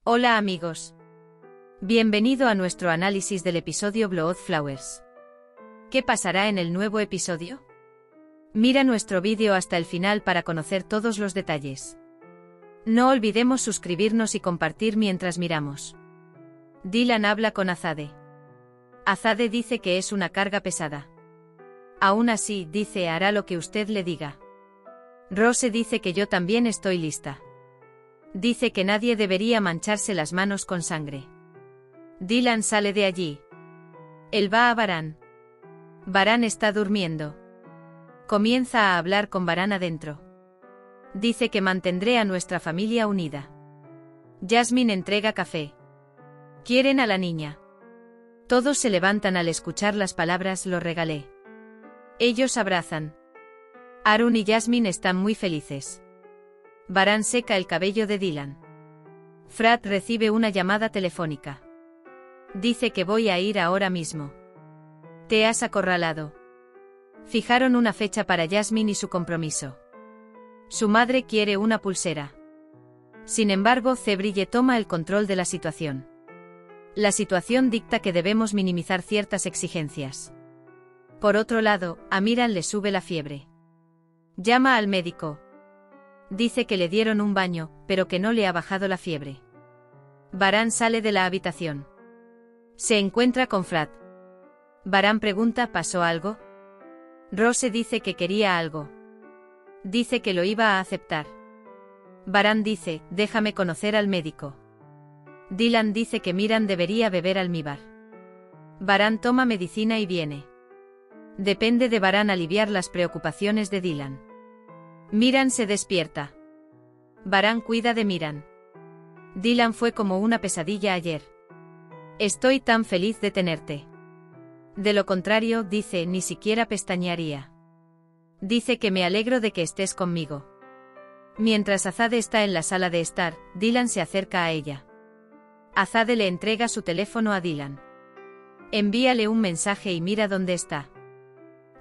Hola amigos. Bienvenido a nuestro análisis del episodio Blood Flowers. ¿Qué pasará en el nuevo episodio? Mira nuestro vídeo hasta el final para conocer todos los detalles. No olvidemos suscribirnos y compartir mientras miramos. Dylan habla con Azade. Azade dice que es una carga pesada. Aún así, dice, hará lo que usted le diga. Rose dice que yo también estoy lista. Dice que nadie debería mancharse las manos con sangre. Dylan sale de allí. Él va a Baran. Baran está durmiendo. Comienza a hablar con Baran adentro. Dice que mantendré a nuestra familia unida. Jasmine entrega café. Quieren a la niña. Todos se levantan al escuchar las palabras "lo regalé". Ellos abrazan. Arun y Jasmine están muy felices. Baran seca el cabello de Dylan. Frat recibe una llamada telefónica. Dice que voy a ir ahora mismo. Te has acorralado. Fijaron una fecha para Jasmine y su compromiso. Su madre quiere una pulsera. Sin embargo, Cebrille toma el control de la situación. La situación dicta que debemos minimizar ciertas exigencias. Por otro lado, a Miran le sube la fiebre. Llama al médico. Dice que le dieron un baño, pero que no le ha bajado la fiebre. Baran sale de la habitación. Se encuentra con Frat. Baran pregunta, ¿pasó algo? Rose dice que quería algo. Dice que lo iba a aceptar. Baran dice, déjame conocer al médico. Dylan dice que Miran debería beber almíbar. Baran toma medicina y viene. Depende de Baran aliviar las preocupaciones de Dylan. Miran se despierta. Baran cuida de Miran. Dylan fue como una pesadilla ayer. Estoy tan feliz de tenerte. De lo contrario, dice, ni siquiera pestañearía. Dice que me alegro de que estés conmigo. Mientras Azade está en la sala de estar, Dylan se acerca a ella. Azade le entrega su teléfono a Dylan. Envíale un mensaje y mira dónde está.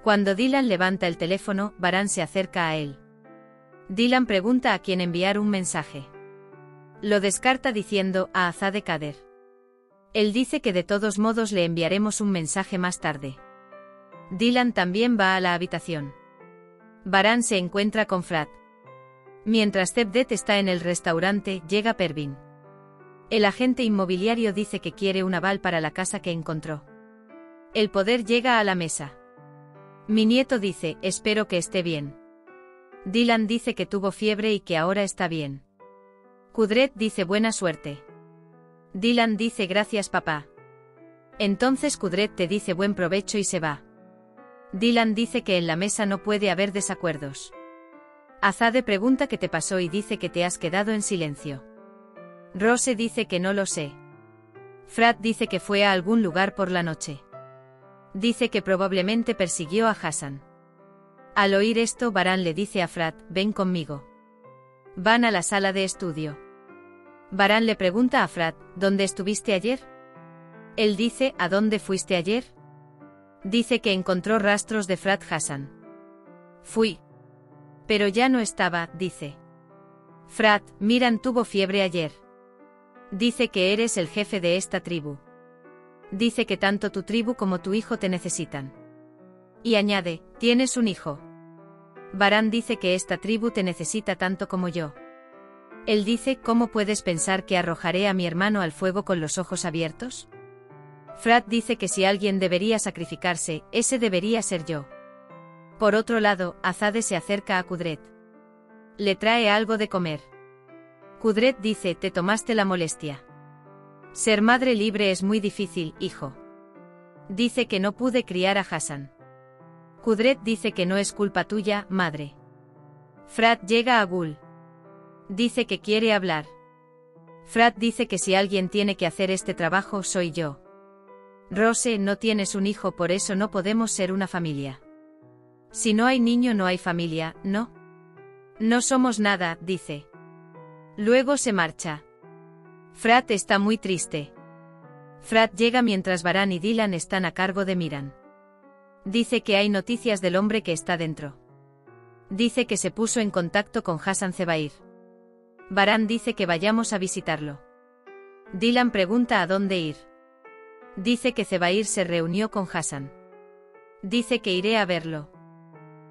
Cuando Dylan levanta el teléfono, Baran se acerca a él. Dylan pregunta a quién enviar un mensaje. Lo descarta diciendo, a Azade Kader. Él dice que de todos modos le enviaremos un mensaje más tarde. Dylan también va a la habitación. Baran se encuentra con Frat. Mientras Cevdet está en el restaurante, llega Pervin. El agente inmobiliario dice que quiere un aval para la casa que encontró. El poder llega a la mesa. Mi nieto dice, espero que esté bien. Dylan dice que tuvo fiebre y que ahora está bien. Kudret dice buena suerte. Dylan dice gracias papá. Entonces Kudret te dice buen provecho y se va. Dylan dice que en la mesa no puede haber desacuerdos. Azade pregunta qué te pasó y dice que te has quedado en silencio. Rose dice que no lo sé. Frat dice que fue a algún lugar por la noche. Dice que probablemente persiguió a Hassan. Al oír esto, Baran le dice a Frat, ven conmigo. Van a la sala de estudio. Baran le pregunta a Frat, ¿dónde estuviste ayer? Él dice, ¿a dónde fuiste ayer? Dice que encontró rastros de Frat Hassan. Fui. Pero ya no estaba, dice. Frat, Miran tuvo fiebre ayer. Dice que eres el jefe de esta tribu. Dice que tanto tu tribu como tu hijo te necesitan. Y añade, tienes un hijo. Baran dice que esta tribu te necesita tanto como yo. Él dice, ¿cómo puedes pensar que arrojaré a mi hermano al fuego con los ojos abiertos? Frat dice que si alguien debería sacrificarse, ese debería ser yo. Por otro lado, Azade se acerca a Kudret. Le trae algo de comer. Kudret dice, te tomaste la molestia. Ser madre libre es muy difícil, hijo. Dice que no pude criar a Hassan. Kudret dice que no es culpa tuya, madre. Frat llega a Gul. Dice que quiere hablar. Frat dice que si alguien tiene que hacer este trabajo soy yo. Rose, no tienes un hijo, por eso no podemos ser una familia. Si no hay niño no hay familia, ¿no? No somos nada, dice. Luego se marcha. Frat está muy triste. Frat llega mientras Baran y Dylan están a cargo de Miran. Dice que hay noticias del hombre que está dentro. Dice que se puso en contacto con Hassan Zebair. Baran dice que vayamos a visitarlo. Dylan pregunta a dónde ir. Dice que Zebair se reunió con Hassan. Dice que iré a verlo.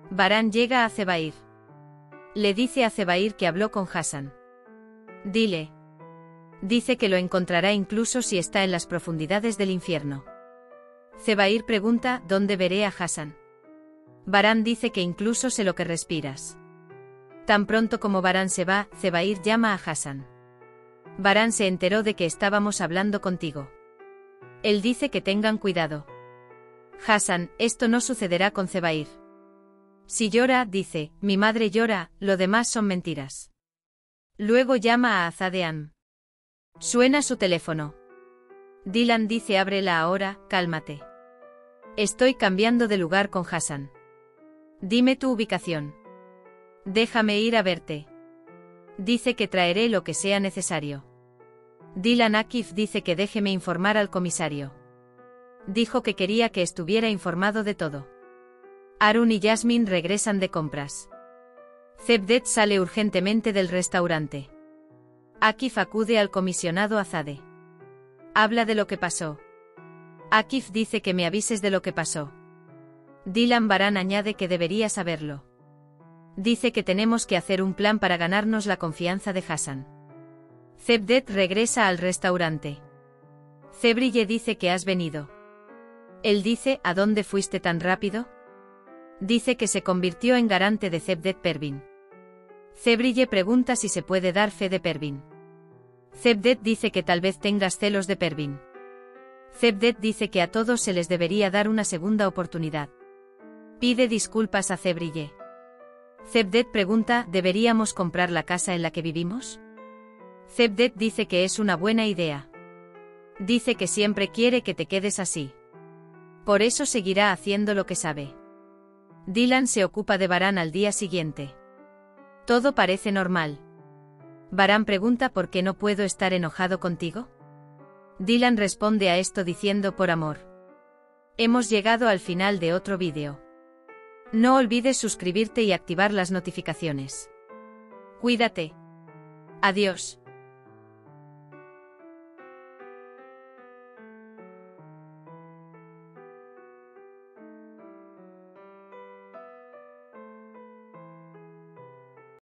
Baran llega a Zebair. Le dice a Zebair que habló con Hassan. Dile. Dice que lo encontrará incluso si está en las profundidades del infierno. Zebair pregunta, ¿dónde veré a Hassan? Baran dice que incluso sé lo que respiras. Tan pronto como Baran se va, Zebair llama a Hassan. Baran se enteró de que estábamos hablando contigo. Él dice que tengan cuidado. Hassan, esto no sucederá con Zebair. Si llora, dice, mi madre llora, lo demás son mentiras. Luego llama a Azadean. Suena su teléfono. Dylan dice, ábrela ahora, cálmate. Estoy cambiando de lugar con Hassan. Dime tu ubicación. Déjame ir a verte. Dice que traeré lo que sea necesario. Dylan Akif dice que déjeme informar al comisario. Dijo que quería que estuviera informado de todo. Arun y Yasmin regresan de compras. Cevdet sale urgentemente del restaurante. Akif acude al comisionado Azade. Habla de lo que pasó. Akif dice que me avises de lo que pasó. Dylan Baran añade que debería saberlo. Dice que tenemos que hacer un plan para ganarnos la confianza de Hassan. Cevdet regresa al restaurante. Zebrille dice que has venido. Él dice, ¿a dónde fuiste tan rápido? Dice que se convirtió en garante de Cevdet Pervin. Zebrille pregunta si se puede dar fe de Pervin. Cevdet dice que tal vez tengas celos de Pervin. Cevdet dice que a todos se les debería dar una segunda oportunidad. Pide disculpas a Zebrille. Cevdet pregunta, ¿deberíamos comprar la casa en la que vivimos? Cevdet dice que es una buena idea. Dice que siempre quiere que te quedes así. Por eso seguirá haciendo lo que sabe. Dylan se ocupa de Baran al día siguiente. Todo parece normal. Baran pregunta por qué no puedo estar enojado contigo. Dylan responde a esto diciendo por amor. Hemos llegado al final de otro vídeo. No olvides suscribirte y activar las notificaciones. Cuídate. Adiós.